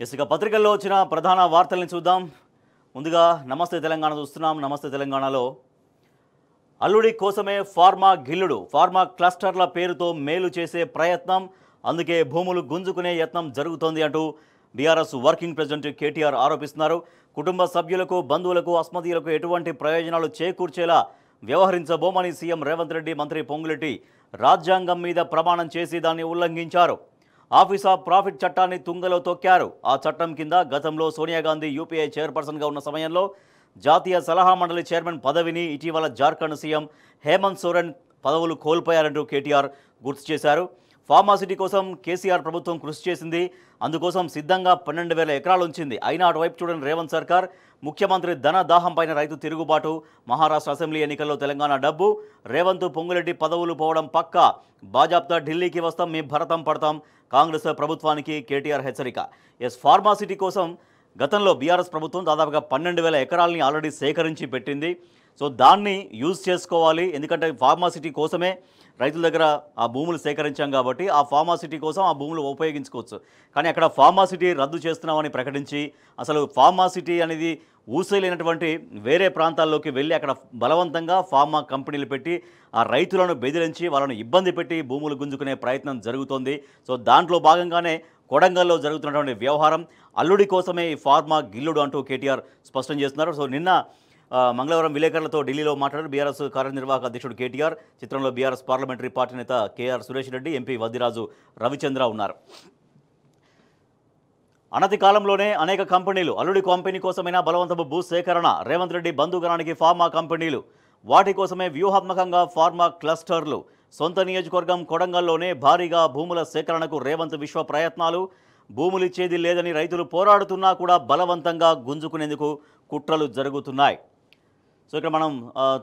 ఇసుక పత్రికల్లో వచ్చిన ప్రధాన వార్తల్ని చూద్దాం. ముందుగా నమస్తే తెలంగాణ చూస్తున్నాం. నమస్తే తెలంగాణలో అల్లుడి కోసమే ఫార్మా గిల్లుడు, ఫార్మా క్లస్టర్ల పేరుతో మేలు చేసే ప్రయత్నం, అందుకే భూములు గుంజుకునే యత్నం జరుగుతోంది అంటూ బీఆర్ఎస్ వర్కింగ్ ప్రెసిడెంట్ కేటీఆర్ ఆరోపిస్తున్నారు. కుటుంబ సభ్యులకు, బంధువులకు, అస్మదీయులకు ఎటువంటి ప్రయోజనాలు చేకూర్చేలా వ్యవహరించబోమని సీఎం రేవంత్ రెడ్డి, మంత్రి పొంగులెట్టి రాజ్యాంగం మీద ప్రమాణం చేసి దాన్ని ఉల్లంఘించారు. ఆఫీస్ ఆఫ్ ప్రాఫిట్ చట్టాన్ని తుంగలో తొక్కారు. ఆ చట్టం కింద గతంలో సోనియా గాంధీ యూపీఐ చైర్పర్సన్గా ఉన్న సమయంలో జాతీయ సలహా మండలి చైర్మన్ పదవిని ఇటీవల జార్ఖండ్ సీఎం హేమంత్ సోరెన్ పదవులు కోల్పోయారంటూ కేటీఆర్ గుర్తు చేశారు. ఫార్మాసిటీ కోసం కేసీఆర్ ప్రభుత్వం కృషి చేసింది. అందుకోసం సిద్ధంగా 12,000 ఎకరాలు ఉంచింది. అయినా అటువైపు చూడని రేవంత్ సర్కార్, ముఖ్యమంత్రి ధన దాహం పైన రైతు తిరుగుబాటు, మహారాష్ట్ర అసెంబ్లీ ఎన్నికల్లో తెలంగాణ డబ్బు, రేవంత్ పొంగులెడ్డి పదవులు పోవడం పక్కా, బాజాప్తా ఢిల్లీకి వస్తాం, మీ భరతం పడతాం, కాంగ్రెస్ ప్రభుత్వానికి కేటీఆర్ హెచ్చరిక. ఫార్మాసిటీ కోసం గతంలో బీఆర్ఎస్ ప్రభుత్వం దాదాపుగా 12,000 ఎకరాలని ఆల్రెడీ సేకరించి పెట్టింది. సో దాన్ని యూజ్ చేసుకోవాలి. ఎందుకంటే ఫార్మాసిటీ కోసమే రైతుల దగ్గర ఆ భూములు సేకరించాం కాబట్టి ఆ ఫార్మాసిటీ కోసం ఆ భూములు ఉపయోగించుకోవచ్చు. కానీ అక్కడ ఫార్మాసిటీ రద్దు చేస్తున్నామని ప్రకటించి అసలు ఫార్మాసిటీ అనేది ఊసేలేనటువంటి వేరే ప్రాంతాల్లోకి వెళ్ళి అక్కడ బలవంతంగా ఫార్మా కంపెనీలు పెట్టి ఆ రైతులను బెదిరించి వాళ్ళను ఇబ్బంది పెట్టి భూములు గుంజుకునే ప్రయత్నం జరుగుతోంది. సో దాంట్లో భాగంగానే కొడంగల్లో జరుగుతున్నటువంటి వ్యవహారం అల్లుడి కోసమే ఈ ఫార్మా గిల్లుడు అంటూ కేటీఆర్ స్పష్టం చేస్తున్నారు. సో నిన్న మంగళవారం విలేకరులతో ఢిల్లీలో మాట్లాడారు బీఆర్ఎస్ కార్యనిర్వాహక అధ్యక్షుడు కేటీఆర్. చిత్రంలో బీఆర్ఎస్ పార్లమెంటరీ పార్టీ నేత కేఆర్ సురేష్ రెడ్డి, ఎంపీ వద్దిరాజు రవిచంద్ర ఉన్నారు. అనతి కాలంలోనే అనేక కంపెనీలు అల్లుడి కంపెనీ కోసమైనా బలవంతపు భూ సేకరణ, రేవంత్ రెడ్డి బంధుగణానికి ఫార్మా కంపెనీలు, వాటి కోసమే వ్యూహాత్మకంగా ఫార్మా క్లస్టర్లు, సొంత నియోజకవర్గం కొడంగల్లోనే భారీగా భూముల సేకరణకు రేవంత్ విశ్వ ప్రయత్నాలు, భూములిచ్చేది లేదని రైతులు పోరాడుతున్నా కూడా బలవంతంగా గుంజుకునేందుకు కుట్రలు జరుగుతున్నాయి. సో ఇక్కడ మనం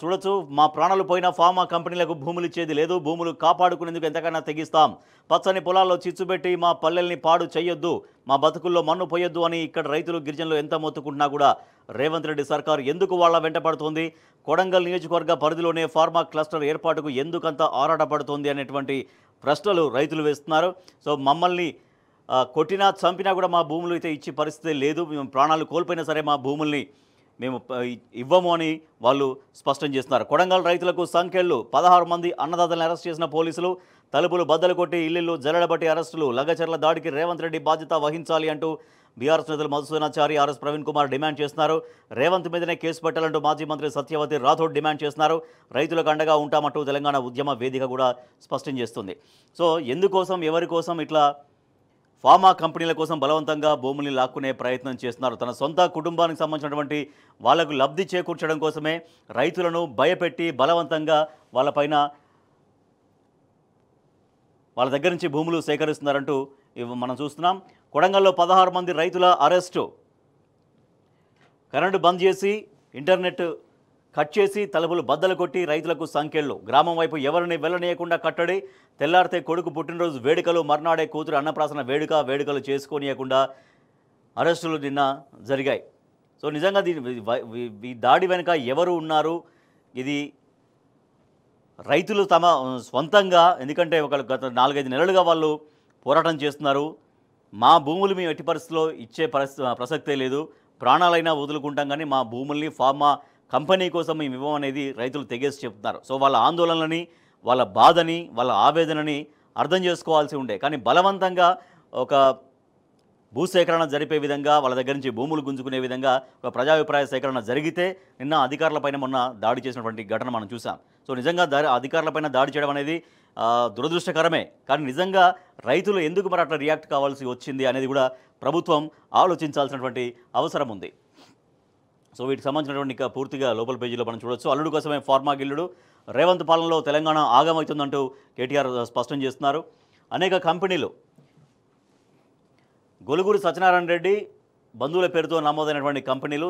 చూడొచ్చు, మా ప్రాణాలు పోయిన ఫార్మా కంపెనీలకు భూములు ఇచ్చేది లేదు, భూములు కాపాడుకునేందుకు ఎంతకైనా తెగిస్తాం, పచ్చని పొలాల్లో చిచ్చుపెట్టి మా పల్లెల్ని పాడు చేయొద్దు, మా బతుకుల్లో మన్ను పోయొద్దు అని ఇక్కడ రైతులు, గిరిజనులు ఎంత మొత్తుకుంటున్నా కూడా రేవంత్ రెడ్డి సర్కారు ఎందుకు వాళ్ళ వెంటపడుతోంది, కొడంగల్ నియోజకవర్గ పరిధిలోనే ఫార్మా క్లస్టర్ ఏర్పాటుకు ఎందుకంత ఆరాటపడుతోంది అనేటువంటి ప్రశ్నలు రైతులు వేస్తున్నారు. సో మమ్మల్ని కొట్టినా చంపినా కూడా మా భూములు అయితే ఇచ్చే పరిస్థితి లేదు, మేము ప్రాణాలు కోల్పోయినా సరే మా భూముల్ని మేము ఇవ్వము అని వాళ్ళు స్పష్టం చేస్తున్నారు. కొడంగల్ రైతులకు సంఖ్యలు 16 మంది అన్నదాతలను అరెస్ట్ చేసిన పోలీసులు, తలుపులు బద్దలు కొట్టి ఇల్లు జల్లడబట్టి అరెస్టులు, లగచర్ల దాడికి రేవంత్ రెడ్డి బాధ్యత వహించాలి అంటూ బీఆర్ఎస్ నేతలు మధుసూదనాచారి, ఆర్ఎస్ ప్రవీణ్ కుమార్ డిమాండ్ చేస్తున్నారు. రేవంత్ మీదనే కేసు పెట్టాలంటూ మాజీ మంత్రి సత్యవతి రాథోడ్ డిమాండ్ చేస్తున్నారు. రైతులకు అండగా ఉంటామంటూ తెలంగాణ ఉద్యమ వేదిక కూడా స్పష్టం చేస్తుంది. సో ఎందుకోసం, ఎవరి కోసం ఇట్లా ఫార్మా కంపెనీల కోసం బలవంతంగా భూముల్ని లాక్కునే ప్రయత్నం చేస్తున్నారు. తన సొంత కుటుంబానికి సంబంధించినటువంటి వాళ్లకు లబ్ధి చేకూర్చడం కోసమే రైతులను భయపెట్టి బలవంతంగా వాళ్ళపైన వాళ్ళ దగ్గర నుంచి భూములు సేకరిస్తున్నారంటూ మనం చూస్తున్నాం. కొడంగల్లో 16 మంది రైతుల అరెస్టు, కరెంటు బంద్ చేసి ఇంటర్నెట్ కట్ చేసి తలుపులు బద్దలు కొట్టి రైతులకు సంఖ్యలు, గ్రామం వైపు ఎవరిని వెళ్ళనీయకుండా కట్టడి, తెల్లారితే కొడుకు పుట్టినరోజు వేడుకలు, మర్నాడే కూతురు అన్నప్రాసన వేడుకలు చేసుకోనీయకుండా అరెస్టులు నిన్న జరిగాయి. సో నిజంగా ఈ దాడి వెనుక ఎవరు ఉన్నారు? ఇది రైతులు తమ స్వంతంగా, ఎందుకంటే గత 4-5 నెలలుగా వాళ్ళు పోరాటం చేస్తున్నారు. మా భూములు మేము ఎట్టి పరిస్థితుల్లో ఇచ్చే ప్రసక్తే లేదు, ప్రాణాలైనా వదులుకుంటాం కానీ మా భూముల్ని ఫార్మా కంపెనీ కోసం మేము ఇవ్వమనేది రైతులు తెగేసి చెప్తున్నారు. సో వాళ్ళ ఆందోళనని, వాళ్ళ బాధని, వాళ్ళ ఆవేదనని అర్థం చేసుకోవాల్సి ఉండే, కానీ బలవంతంగా ఒక భూసేకరణ జరిపే విధంగా, వాళ్ళ దగ్గర నుంచి భూములు గుంజుకునే విధంగా ఒక ప్రజాభిప్రాయ సేకరణ జరిగితే నిన్న అధికారులపైన మొన్న దాడి చేసినటువంటి ఘటన మనం చూసాం. సో నిజంగా అధికారులపైన దాడి చేయడం అనేది దురదృష్టకరమే. కానీ నిజంగా రైతులు ఎందుకు మరి అట్లా రియాక్ట్ కావాల్సి వచ్చింది అనేది కూడా ప్రభుత్వం ఆలోచించాల్సినటువంటి అవసరం ఉంది. సో వీటికి సంబంధించినటువంటి పూర్తిగా లోపల పేజీలో మనం చూడొచ్చు. అల్లుడు కోసమే ఫార్మా గిల్లుడు, రేవంత్ పాలనలో తెలంగాణ ఆగమవుతుందంటూ కేటీఆర్ స్పష్టం చేస్తున్నారు. అనేక కంపెనీలు, గొలుగురు సత్యనారాయణ రెడ్డి బంధువుల పేరుతో నమోదైనటువంటి కంపెనీలు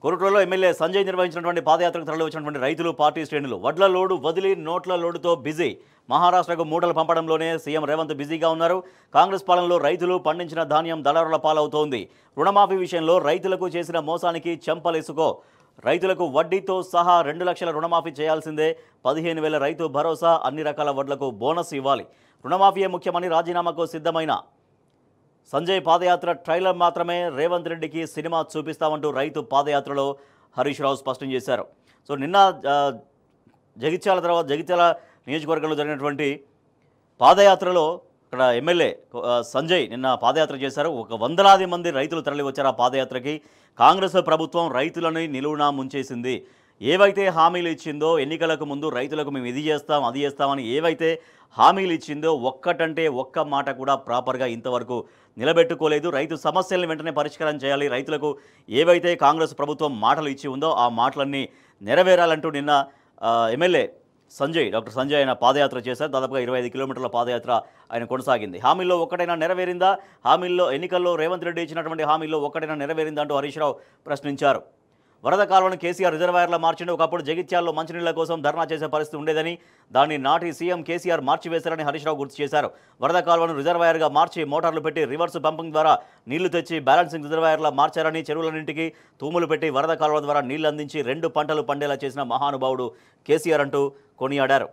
కొరుట్లలో ఎమ్మెల్యే సంజయ్ నిర్వహించినటువంటి పాదయాత్రకు తరలి వచ్చినటువంటి రైతులు, పార్టీ శ్రేణులు వడ్ల లోడు వదిలి నోట్ల లోడుతో బిజీ. మహారాష్ట్రకు మూటలు పంపడంలోనే సీఎం రేవంత్ బిజీగా ఉన్నారు. కాంగ్రెస్ పాలనలో రైతులు పండించిన ధాన్యం దళారుల పాలవుతోంది. రుణమాఫీ విషయంలో రైతులకు చేసిన మోసానికి చెంపలేసుకో. రైతులకు వడ్డీతో సహా 2 లక్షల రుణమాఫీ చేయాల్సిందే. 15,000 రైతు భరోసా, అన్ని రకాల వడ్లకు బోనస్ ఇవ్వాలి. రుణమాఫీయే ముఖ్యమని రాజీనామాకు సిద్ధమైన సంజయ్ పాదయాత్ర ట్రైలర్ మాత్రమే. రేవంత్ రెడ్డికి సినిమా చూపిస్తామంటూ రైతు పాదయాత్రలో హరీష్ రావు స్పష్టం చేశారు. సో నిన్న జగిత్యాల నియోజకవర్గంలో జరిగినటువంటి పాదయాత్రలో ఇక్కడ ఎమ్మెల్యే సంజయ్ నిన్న పాదయాత్ర చేశారు. ఒక వందలాది మంది రైతులు తరలి వచ్చారు ఆ పాదయాత్రకి. కాంగ్రెస్ ప్రభుత్వం రైతులని నిలువునా ముంచేసింది. ఏవైతే హామీలు ఇచ్చిందో ఎన్నికలకు ముందు రైతులకు మేము ఇది చేస్తాం అది చేస్తామని ఏవైతే హామీలు ఇచ్చిందో ఒక్కటంటే ఒక్క మాట కూడా ప్రాపర్గా ఇంతవరకు నిలబెట్టుకోలేదు. రైతు సమస్యలను వెంటనే పరిష్కారం చేయాలి. రైతులకు ఏవైతే కాంగ్రెస్ ప్రభుత్వం మాటలు ఇచ్చి ఉందో ఆ మాటలన్నీ నెరవేరాలంటూ నిన్న ఎమ్మెల్యే డాక్టర్ సంజయ్ ఆయన పాదయాత్ర చేశారు. దాదాపుగా 25 కిలోమీటర్ల పాదయాత్ర ఆయన కొనసాగింది. హామీల్లో ఒక్కటైనా నెరవేరిందా? ఎన్నికల్లో రేవంత్ రెడ్డి ఇచ్చినటువంటి హామీల్లో ఒక్కటైనా నెరవేరిందా అంటూ హరీష్ రావు ప్రశ్నించారు. వరద కాలువను కేసీఆర్ రిజర్వాయర్లా మార్చిండు. ఒకప్పుడు జగిత్యాల్లో మంచినీళ్ల కోసం ధర్నా చేసే పరిస్థితి ఉండేదని, దాన్ని నాటి సీఎం కేసీఆర్ మార్చివేశారని హరీష్ రావు గుర్తు చేశారు. వరద కాలువను రిజర్వాయర్గా మార్చి మోటార్లు పెట్టి రివర్స్ పంపింగ్ ద్వారా నీళ్లు తెచ్చి బ్యాలెన్సింగ్ రిజర్వాయర్లా మార్చారని, చెరువులన్నింటికి తూములు పెట్టి వరద కాలువ ద్వారా నీళ్లు అందించి 2 పంటలు పండేలా చేసిన మహానుభావుడు కేసీఆర్ అంటూ కొనియాడారు.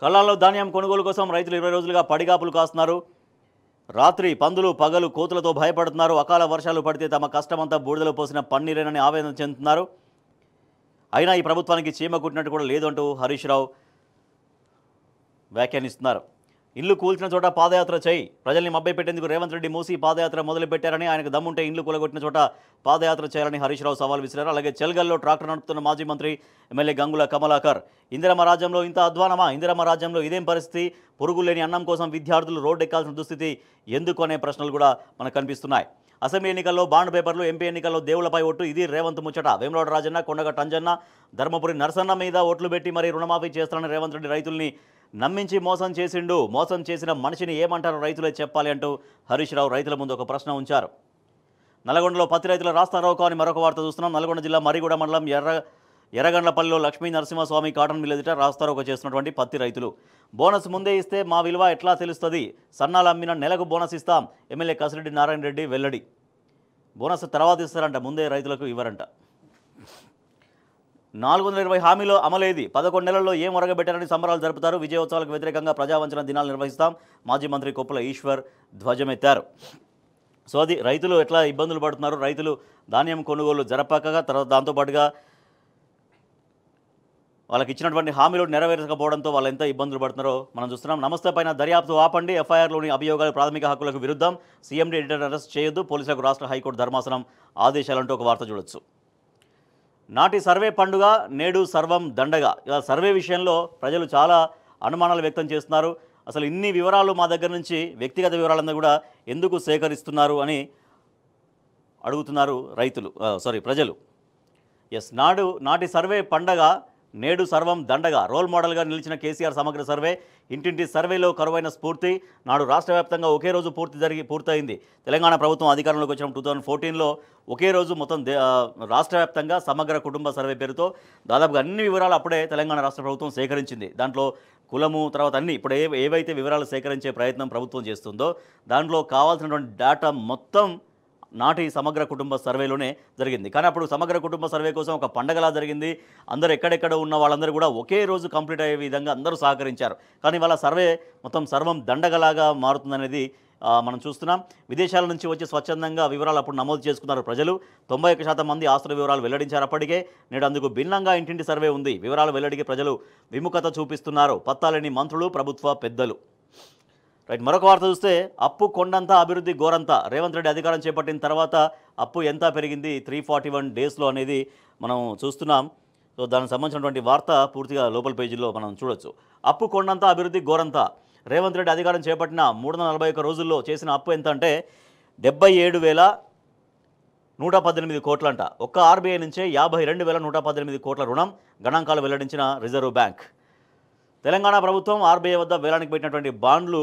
కళ్ళాల్లో ధాన్యం కొనుగోలు కోసం రైతులు 20 రోజులుగా పడిగాపులు కాస్తున్నారు. రాత్రి పందులు, పగలు కోతులతో భయపడుతున్నారు. అకాల వర్షాలు పడితే తమ కష్టమంతా బూడిదలో పోసిన పన్నీరేనని ఆవేదన చెందుతున్నారు. అయినా ఈ ప్రభుత్వానికి చీమ కుట్టినట్టు కూడా లేదు అంటూ హరీష్ రావు వ్యాఖ్యానిస్తున్నారు. ఇల్లు కూల్చిన చోట పాదయాత్ర చేయి, ప్రజల్ని మభ్యపెట్టేందుకు రేవంత్ రెడ్డి మూసి పాదయాత్ర మొదలుపెట్టారని, ఆయనకు దమ్ముంటే ఇండ్లు కూలగొట్టిన చోట పాదయాత్ర చేయాలని హరీష్ రావు సవాల్ విసిరారు. అలాగే చెల్గల్లో ట్రాక్టర్ నడుపుతున్న మాజీ మంత్రి ఎమ్మెల్యే గంగుల కమలాకర్ ఇందిరమ్మ రాజ్యంలో ఇంత అధ్వానమా? ఇందిరమ్మ రాజ్యంలో ఇదేం పరిస్థితి? పురుగులు లేని అన్నం కోసం విద్యార్థులు రోడ్డు ఎక్కాల్సిన దుస్థితి ఎందుకు అనే ప్రశ్నలు కూడా మనకు కనిపిస్తున్నాయి. అసెంబ్లీ ఎన్నికల్లో బాండ్ పేపర్లు, ఎంపీ ఎన్నికల్లో దేవులపై ఓటు, ఇది రేవంత్ ముచ్చట. వేములవాడ రాజన్న, కొండగట్ట అంజన్న, ధర్మపురి నరసన్న మీద ఓట్లు పెట్టి మరీ రుణమాఫీ చేస్తారని రేవంత్ రెడ్డి రైతుల్ని నమ్మించి మోసం చేసిండు. మోసం చేసిన మనిషిని ఏమంటారో రైతులే చెప్పాలి అంటూ హరీష్ రావు రైతుల ముందు ఒక ప్రశ్న ఉంచారు. నల్గొండలో పత్తి రైతుల రాస్తారోకో అని మరొక వార్త చూస్తున్నాం. నల్గొండ జిల్లా మరిగూడ మండలం ఎర్రగండ్లపల్లిలో లక్ష్మీ నరసింహస్వామి కాటన్ మిల్ ఎదుట రాస్తారోకో చేస్తున్నటువంటి పత్తి రైతులు. బోనస్ ముందే ఇస్తే మా విలువ ఎట్లా తెలుస్తుంది? సన్నాలు అమ్మిన నెలకు బోనస్ ఇస్తాం. ఎమ్మెల్యే కసిరెడ్డి నారాయణ రెడ్డి వెల్లడి. బోనస్ తర్వాత ఇస్తారంట, ముందే రైతులకు ఇవ్వరంట. 420 హామీలో అమలేది 11 నెలల్లో ఏం ఒరగబెట్టారని సంబరాలు జరుపుతారు. విజయోత్సవాలకు వ్యతిరేకంగా ప్రజావంచన దినాలు నిర్వహిస్తాం. మాజీ మంత్రి కొప్పుల ఈశ్వర్ ధ్వజమెత్తారు. సో అది రైతులు ఎట్లా ఇబ్బందులు పడుతున్నారు. రైతులు ధాన్యం కొనుగోలు జరపక తర్వాత దాంతోపాటుగా వాళ్ళకి ఇచ్చినటువంటి హామీలు నెరవేర్చకపోవడంతో వాళ్ళు ఎంత ఇబ్బందులు పడుతున్నారో మనం చూస్తున్నాం. నమస్తే పైన దర్యాప్తు ఆపండి, ఎఫ్ఐఆర్లోని అభియోగాలు ప్రాథమిక హక్కులకు విరుద్ధం, సీఎండీ ఎడిటర్ అరెస్ట్ చేయొద్దు, పోలీసులకు రాష్ట్ర హైకోర్టు ధర్మాసనం ఆదేశాలంటూ ఒక వార్త చూడొచ్చు. నాటి సర్వే పండుగ, నేడు సర్వం దండగా. ఇలా సర్వే విషయంలో ప్రజలు చాలా అనుమానాలు వ్యక్తం చేస్తున్నారు. అసలు ఇన్ని వివరాలు మా దగ్గర నుంచి, వ్యక్తిగత వివరాలంతా కూడా ఎందుకు సేకరిస్తున్నారు అని అడుగుతున్నారు ప్రజలు. నాటి సర్వే పండగ, నేడు సర్వం దండగా. రోల్ మోడల్గా నిలిచిన కేసీఆర్ సమగ్ర సర్వే, ఇంటింటి సర్వేలో కరువైన స్ఫూర్తి. నాడు రాష్ట్ర వ్యాప్తంగా ఒకే రోజు పూర్తయింది. తెలంగాణ ప్రభుత్వం అధికారంలోకి వచ్చిన 2014లో ఒకే రోజు మొత్తం రాష్ట్ర వ్యాప్తంగా సమగ్ర కుటుంబ సర్వే పేరుతో దాదాపుగా అన్ని వివరాలు అప్పుడే తెలంగాణ రాష్ట్ర ప్రభుత్వం సేకరించింది. దాంట్లో కులము తర్వాత అన్ని ఇప్పుడు ఏవైతే వివరాలు సేకరించే ప్రయత్నం ప్రభుత్వం చేస్తుందో దాంట్లో కావాల్సినటువంటి డేటా మొత్తం నాటి సమగ్ర కుటుంబ సర్వేలోనే జరిగింది. కానీ అప్పుడు సమగ్ర కుటుంబ సర్వే కోసం ఒక పండగలా జరిగింది. అందరూ ఎక్కడెక్కడ ఉన్న వాళ్ళందరూ కూడా ఒకే రోజు కంప్లీట్ అయ్యే విధంగా అందరూ సహకరించారు. కానీ వాళ్ళ సర్వే మొత్తం సర్వం దండగలాగా మారుతుందనేది మనం చూస్తున్నాం. విదేశాల నుంచి వచ్చి స్వచ్ఛందంగా వివరాలు అప్పుడు నమోదు చేసుకున్నారు ప్రజలు. 91% మంది ఆస్తుల వివరాలు వెల్లడించారు అప్పటికే. నేడు అందుకు భిన్నంగా ఇంటింటి సర్వే ఉంది. వివరాల వెల్లడికి ప్రజలు విముఖత చూపిస్తున్నారు. పత్తాలేని మంత్రులు, ప్రభుత్వ పెద్దలు. మరొక వార్త చూస్తే, అప్పు కొండంతా అభివృద్ధి గోరంతా. రేవంత్ రెడ్డి అధికారం చేపట్టిన తర్వాత అప్పు ఎంత పెరిగింది 341 డేస్లో అనేది మనం చూస్తున్నాం. సో దానికి సంబంధించినటువంటి వార్త పూర్తిగా లోపల పేజీలో మనం చూడొచ్చు. అప్పు కొండంతా అభివృద్ధి గోరంతా. రేవంత్ రెడ్డి అధికారం చేపట్టిన 341 రోజుల్లో చేసిన అప్పు ఎంత అంటే 77,118 కోట్లంట. ఒక్క ఆర్బీఐ నుంచే 52,118 కోట్ల రుణం. గణాంకాలు వెల్లడించిన రిజర్వ్ బ్యాంక్. తెలంగాణ ప్రభుత్వం ఆర్బీఐ వద్ద వేలానికి పెట్టినటువంటి బాండ్లు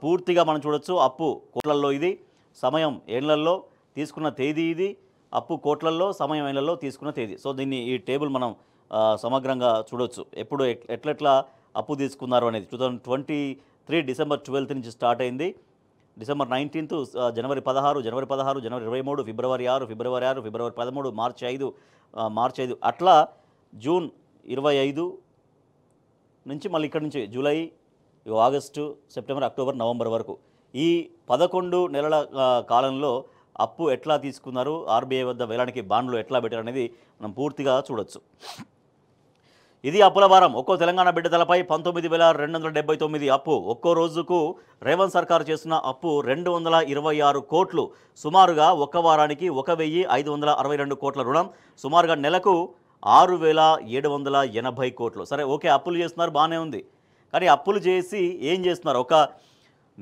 పూర్తిగా మనం చూడొచ్చు. అప్పు కోట్లల్లో, ఇది సమయం ఏళ్లలో, తీసుకున్న తేదీ ఇది, అప్పు కోట్లల్లో, సమయం ఏళ్లలో తీసుకున్న తేదీ. సో దీన్ని ఈ టేబుల్ మనం సమగ్రంగా చూడొచ్చు. ఎప్పుడు ఎట్లెట్లా అప్పు తీసుకున్నారు అనేది. 2023 డిసెంబర్ 12 నుంచి స్టార్ట్ అయింది. డిసెంబర్ 19, జనవరి 16, జనవరి 16, జనవరి 23, ఫిబ్రవరి 6, ఫిబ్రవరి 6, ఫిబ్రవరి 13, మార్చి 5 అట్లా జూన్ 25 నుంచి మళ్ళీ ఇక్కడ నుంచి July, August, September, October, November వరకు ఈ 11 నెలల కాలంలో అప్పు ఎట్లా తీసుకున్నారు, ఆర్బీఐ వద్ద వేలానికి బాండ్లు ఎట్లా పెట్టారు అనేది మనం పూర్తిగా చూడొచ్చు. ఇది అప్పుల భారం. ఒక్కో తెలంగాణ బిడ్డ తలపై 19,279 అప్పు. ఒక్కో రోజుకు రేవంత్ సర్కారు చేస్తున్న అప్పు 226 కోట్లు. సుమారుగా ఒక్క వారానికి 1,562 కోట్ల రుణం. సుమారుగా నెలకు 6,780 కోట్లు. సరే, ఓకే, అప్పులు చేస్తున్నారు, బాగానే ఉంది. కానీ అప్పులు చేసి ఏం చేస్తున్నారు? ఒక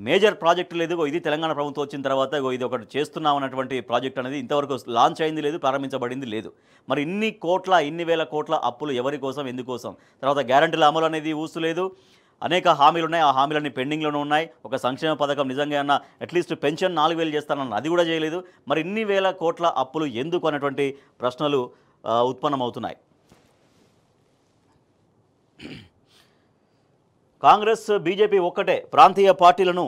మేజర్ ప్రాజెక్టు లేదు. ఇది తెలంగాణ ప్రభుత్వం వచ్చిన తర్వాత ఇది ఒకటి చేస్తున్నాం అన్నటువంటి ప్రాజెక్ట్ అనేది ఇంతవరకు లాంచ్ అయింది లేదు, ప్రారంభించబడింది లేదు. మరి ఇన్ని వేల కోట్ల అప్పులు ఎవరి కోసం, ఎందుకోసం? తర్వాత గ్యారంటీల అమలు అనేది ఊసులేదు. అనేక హామీలు ఉన్నాయి, ఆ హామీలన్నీ పెండింగ్లోనే ఉన్నాయి. ఒక సంక్షేమ పథకం నిజంగా అన్న అట్లీస్ట్ పెన్షన్ 4,000 చేస్తానన్న అది కూడా చేయలేదు. మరి ఇన్ని వేల కోట్ల అప్పులు ఎందుకు అన్నటువంటి ప్రశ్నలు ఉత్పన్నమవుతున్నాయి. కాంగ్రెస్, బీజేపీ ఒక్కటే. ప్రాంతీయ పార్టీలను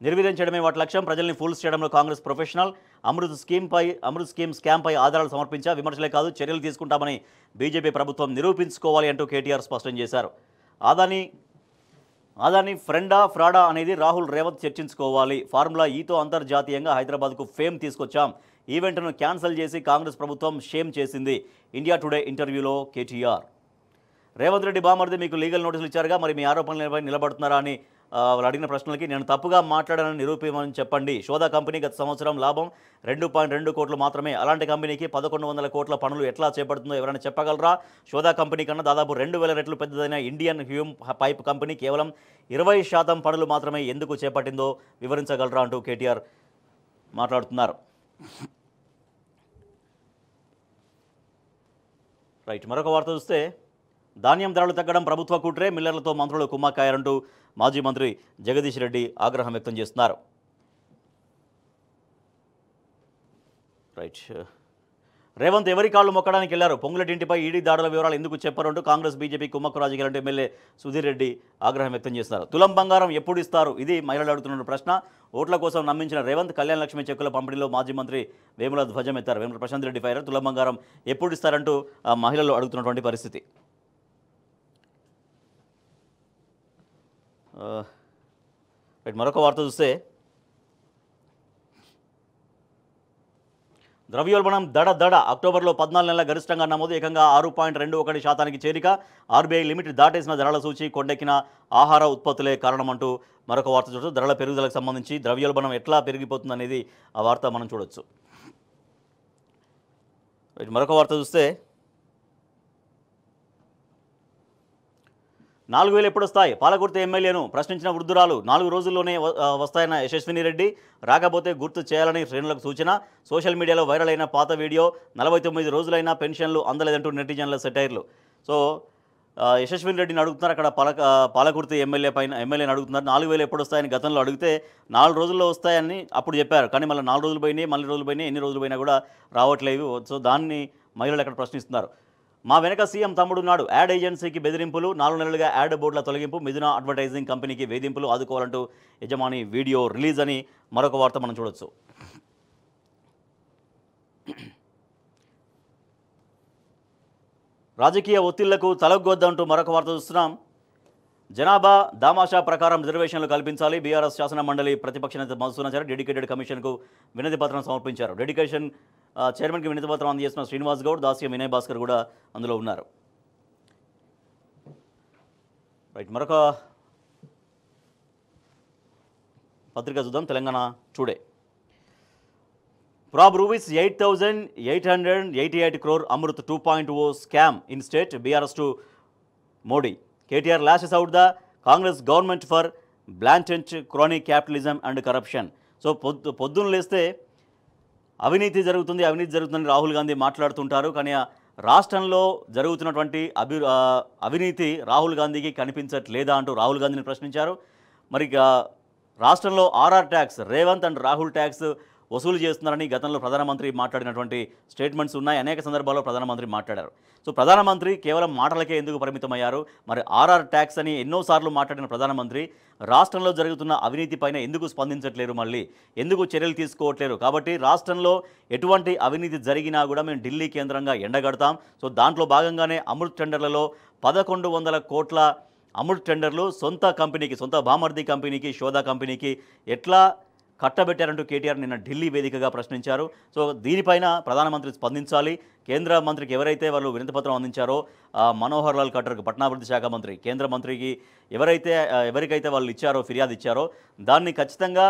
నిర్వీర్యం చేయడమే వాటి లక్ష్యం. ప్రజల్ని ఫూల్స్ చేయడంలో కాంగ్రెస్ ప్రొఫెషనల్. అమృత్ స్కీమ్ స్కామ్పై ఆధారాలు సమర్పించా. విమర్శలే కాదు, చర్యలు తీసుకుంటామని బీజేపీ ప్రభుత్వం నిరూపించుకోవాలి అంటూ కేటీఆర్ స్పష్టం చేశారు. ఆదాని ఫ్రెండా ఫ్రాడా అనేది రాహుల్ రేవంత్ చర్చించుకోవాలి. ఫార్ములా ఈతో అంతర్జాతీయంగా హైదరాబాద్కు ఫేమ్ తీసుకొచ్చాం. ఈవెంట్ను క్యాన్సిల్ చేసి కాంగ్రెస్ ప్రభుత్వం షేమ్ చేసింది. ఇండియా టుడే ఇంటర్వ్యూలో కేటీఆర్. రేవంత్ రెడ్డి బామర్ది మీకు లీగల్ నోటీసులు ఇచ్చారుగా, మరి మీ ఆరోపణలపై నిలబడుతున్నారా అని వాళ్ళు అడిగిన ప్రశ్నలకి నేను తప్పుగా మాట్లాడానని నిరూపించమని చెప్పండి. షోదా కంపెనీ గత సంవత్సరం లాభం 2.2 కోట్లు మాత్రమే. అలాంటి కంపెనీకి 1,100 కోట్ల పనులు ఎట్లా చేపడుతుందో ఎవరైనా చెప్పగలరా? షోదా కంపెనీ కన్నా దాదాపు 2,000 రెట్లు పెద్దదైన ఇండియన్ హ్యూమ్ పైప్ కంపెనీ కేవలం 20% పనులు మాత్రమే ఎందుకు చేపట్టిందో వివరించగలరా అంటూ కేటీఆర్ మాట్లాడుతున్నారు. రైట్, మరొక వార్త చూస్తే ధాన్యం ధరలు తగ్గడం ప్రభుత్వ కుట్రే, మిల్లర్లతో మంత్రులు కుమ్మక్కాయారంటూ మాజీ మంత్రి జగదీష్ రెడ్డి ఆగ్రహం వ్యక్తం చేస్తున్నారు. రైట్, రేవంత్ ఎవరి కాళ్ళు మొక్కడానికి వెళ్లారు? పొంగులటి ఇంటిపై ఈడీ దాడుల వివరాలు ఎందుకు చెప్పారు అంటూ కాంగ్రెస్, బీజేపీ కుమ్మక్కు రాజకీయాలంటూ ఎమ్మెల్యే సుధీర్ రెడ్డి ఆగ్రహం వ్యక్తం చేస్తున్నారు. తులం బంగారం ఎప్పుడు ఇస్తారు? ఇది మహిళలు అడుగుతున్న ప్రశ్న. ఓట్ల కోసం నమ్మించిన రేవంత్ కళ్యాణ లక్ష్మి చెక్కుల పంపిణీలో మాజీ మంత్రి వేముల ధ్వజం ఎత్తారు. వేముల ప్రశాంత్ రెడ్డి ఫైర్. తులం బంగారం ఎప్పుడు ఇస్తారంటూ మహిళలు అడుగుతున్నటువంటి పరిస్థితి. మరొక వార్త చూస్తే ద్రవ్యోల్బణం దడ అక్టోబర్లో 14 నెలల గరిష్టంగా నమోదు. ఏకంగా 6.21% చేరిక. ఆర్బీఐ లిమిట్ దాటేసిన ధరల సూచి కొండెక్కిన ఆహార ఉత్పత్తులే కారణమంటూ మరొక వార్త చూడొచ్చు. ధరల పెరుగుదలకు సంబంధించి ద్రవ్యోల్బణం ఎట్లా పెరిగిపోతుంది అనేది ఆ వార్త మనం చూడొచ్చు. మరొక వార్త చూస్తే 4,000 ఎప్పుడు వస్తాయి? పాలకుర్తి ఎమ్మెల్యేను ప్రశ్నించిన వృద్ధురాలు. 4 రోజుల్లోనే వస్తాయన్న యశస్విని రెడ్డి. రాకపోతే గుర్తు చేయాలని శ్రేణులకు సూచన. సోషల్ మీడియాలో వైరల్ అయిన పాత వీడియో. 49 రోజులైనా పెన్షన్లు అందలేదంటూ నెటిజన్ల సెటైర్లు. సో యశస్విని రెడ్డిని అడుగుతున్నారు అక్కడ పాలకుర్తి ఎమ్మెల్యేని అడుగుతున్నారు. 4,000 ఎప్పుడు వస్తాయని గతంలో అడిగితే 4 రోజుల్లో వస్తాయని అప్పుడు చెప్పారు. కానీ మళ్ళీ 4 రోజులు పోయినాయి, మళ్ళీ రోజులు పోయినాయి, ఎన్ని రోజులు పోయినా కూడా రావట్లేవు. సో దాన్ని మహిళలు అక్కడ ప్రశ్నిస్తున్నారు. మా వెనక సీఎం తమ్ముడున్నాడు. యాడ్ ఏజెన్సీకి బెదిరింపులు. 4 నెలలుగా యాడ్ బోర్డుల తొలగింపు. మిథున అడ్వర్టైజింగ్ కంపెనీకి వేధింపులు. ఆదుకోవాలంటూ యజమాని వీడియో రిలీజ్ అని మరొక వార్త మనం చూడొచ్చు. రాజకీయ ఒత్తిళ్లకు తలగొద్దంటూ మరొక వార్త చూస్తున్నాం. జనాభా దామాషా ప్రకారం రిజర్వేషన్లు కల్పించాలి. బీఆర్ఎస్ శాసన మండలి ప్రతిపక్ష నేత మధుసూదనాచారి డెడికేటెడ్ కమిషన్కు వినతి పత్రం సమర్పించారు. డెడికేషన్ చైర్మన్కి వినతి పత్రం అందజేసిన శ్రీనివాస్ గౌడ్, దాస్యం వినయ్ భాస్కర్ కూడా అందులో ఉన్నారు. రైట్, మరొక పత్రిక చూద్దాం. తెలంగాణ టుడే. ప్రాబ్ rupees 8,888 crore Amrut 2.0 scam in state. BRS to Modi. KTR lashes out the Congress government for blatant chronic capitalism and corruption. So పొద్దున్న లేస్తే అవినీతి జరుగుతుందని రాహుల్ గాంధీ మాట్లాడుతుంటారు. కానీ రాష్ట్రంలో జరుగుతున్నటువంటి అవినీతి రాహుల్ గాంధీకి కనిపించట్లేదా అంటూ రాహుల్ గాంధీని ప్రశ్నించారు. మరి రాష్ట్రంలో RR tax, Revanth and Rahul tax వసూలు చేస్తున్నారని గతంలో ప్రధానమంత్రి మాట్లాడినటువంటి స్టేట్మెంట్స్ ఉన్నాయి. అనేక సందర్భాల్లో ప్రధానమంత్రి మాట్లాడారు. సో ప్రధానమంత్రి కేవలం మాటలకే ఎందుకు పరిమితమయ్యారు? మరి ఆర్ఆర్ ట్యాక్స్ అని ఎన్నోసార్లు మాట్లాడిన ప్రధానమంత్రి రాష్ట్రంలో జరుగుతున్న అవినీతిపైన ఎందుకు స్పందించట్లేరు? మళ్ళీ ఎందుకు చర్యలు తీసుకోవట్లేరు? కాబట్టి రాష్ట్రంలో ఎటువంటి అవినీతి జరిగినా కూడా మేము ఢిల్లీ కేంద్రంగా ఎండగడతాం. సో దాంట్లో భాగంగానే అమృత్ టెండర్లలో 1100 కోట్ల అమృత్ టెండర్లు సొంత కంపెనీకి, సొంత బామర్ది కంపెనీకి, షోదా కంపెనీకి ఎట్లా కట్టబెట్టారంటూ కేటీఆర్ నిన్న ఢిల్లీ వేదికగా ప్రశ్నించారు. సో దీనిపైన ప్రధానమంత్రి స్పందించాలి. కేంద్ర మంత్రికి ఎవరైతే వాళ్ళు వినతిపత్రం అందించారో మనోహర్ లాల్ ఖట్టర్కు, పట్టణాభివృద్ధి శాఖ మంత్రి, కేంద్ర మంత్రికి ఎవరికైతే వాళ్ళు ఇచ్చారో, ఫిర్యాదు ఇచ్చారో దాన్ని ఖచ్చితంగా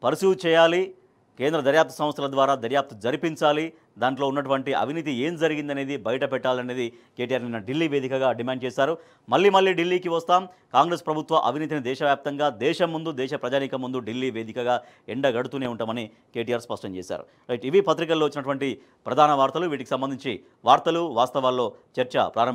పర్సూ చేయాలి. కేంద్ర దర్యాప్తు సంస్థల ద్వారా దర్యాప్తు జరిపించాలి. దాంట్లో ఉన్నటువంటి అవినీతి ఏం జరిగిందనేది బయట పెట్టాలనేది కేటీఆర్ నిన్న ఢిల్లీ వేదికగా డిమాండ్ చేశారు. మళ్ళీ ఢిల్లీకి వస్తాం, కాంగ్రెస్ ప్రభుత్వ అవినీతిని దేశవ్యాప్తంగా, దేశం ముందు, దేశ ప్రజానీకం ముందు ఢిల్లీ వేదికగా ఎండగడుతూనే ఉంటామని కేటీఆర్ స్పష్టం చేశారు. రైట్, ఇవి పత్రికల్లో వచ్చినటువంటి ప్రధాన వార్తలు. వీటికి సంబంధించి వార్తలు వాస్తవాల్లో చర్చ ప్రారంభం.